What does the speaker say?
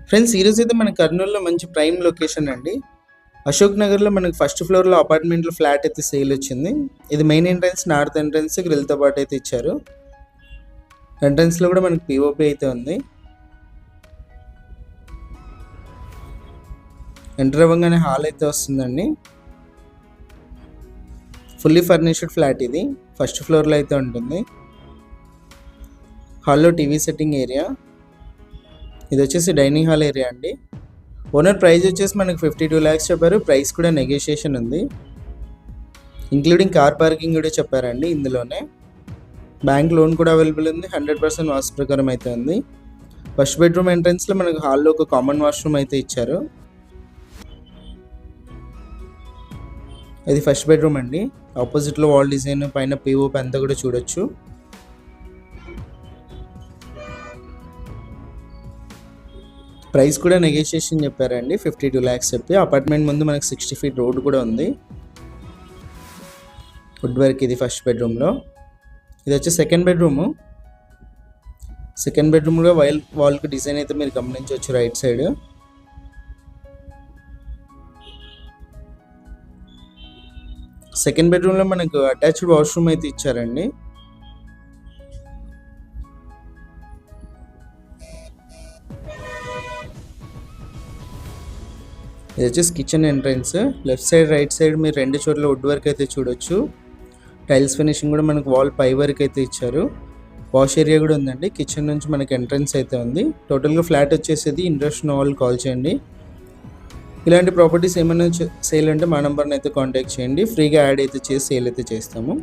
Friends, ఈరోజు అయితే మన కర్నూలులో మంచి ప్రైమ్ లొకేషన్ అండి. అశోక్ నగర్లో మనకి ఫస్ట్ ఫ్లోర్లో అపార్ట్మెంట్లో ఫ్లాట్ అయితే సేల్ వచ్చింది. ఇది మెయిన్ ఎంట్రన్స్, నార్త్ ఎంట్రన్స్ గ్రిల్తో పాటు అయితే ఇచ్చారు. ఎంట్రన్స్లో కూడా మనకి పిఓపి అయితే ఉంది. ఎంటర్ అవ్వగానే హాల్ అయితే వస్తుందండి. ఫుల్లీ ఫర్నిష్డ్ ఫ్లాట్ ఇది. ఫస్ట్ ఫ్లోర్లో అయితే ఉంటుంది. హాల్లో టీవీ సెట్టింగ్ ఏరియా. ఇది వచ్చేసి డైనింగ్ హాల్ ఏరియా అండి. ఓనర్ ప్రైస్ వచ్చేసి మనకి 52 lakhs చెప్పారు. ప్రైస్ కూడా నెగోషియేషన్ ఉంది. ఇంక్లూడింగ్ కార్ పార్కింగ్ కూడా చెప్పారండి. ఇందులోనే బ్యాంక్ లోన్ కూడా అవైలబుల్ ఉంది. 100% వాస్తు ప్రకారం అయితే ఉంది. ఫస్ట్ బెడ్రూమ్ ఎంట్రన్స్లో మనకు హాల్లో ఒక కామన్ వాష్రూమ్ అయితే ఇచ్చారు. ఇది ఫస్ట్ బెడ్రూమ్ అండి. ఆపోజిట్లో వాల్ డిజైన్, పైన పిఓపి అంతా కూడా చూడొచ్చు. ప్రైస్ కూడా నెగోషియేషన్ చెప్పారండి. 52 lakhs చెప్పి. అపార్ట్మెంట్ ముందు మనకి 60 feet రోడ్ కూడా ఉంది. వుడ్ వర్క్ ఇది ఫస్ట్ బెడ్రూమ్లో. ఇది వచ్చి సెకండ్ బెడ్రూము. సెకండ్ బెడ్రూమ్లో వాల్కి డిజైన్ అయితే మీరు గమనించవచ్చు రైట్ సైడ్. సెకండ్ బెడ్రూమ్లో మనకు అటాచ్డ్ వాష్రూమ్ అయితే ఇచ్చారండి. ఇది వచ్చేసి kitchen entrance. Left side right side మీరు రెండు చోట్ల వుడ్ వర్క్ అయితే చూడొచ్చు. టైల్స్ ఫినిషింగ్ కూడా మనకు వాల్ పై వర్క్ అయితే ఇచ్చారు. వాష్ ఏరియా కూడా ఉందండి. కిచెన్ నుంచి మనకి ఎంట్రన్స్ అయితే ఉంది. టోటల్గా ఫ్లాట్ వచ్చేసేది. ఇంట్రెస్ట్ ఉన్న వాళ్ళు కాల్ చేయండి. ఇలాంటి ప్రాపర్టీస్ ఏమైనా సేల్ అంటే మా నెంబర్ని అయితే కాంటాక్ట్ చేయండి. ఫ్రీగా యాడ్ అయితే చేసి సేల్ అయితే చేస్తాము.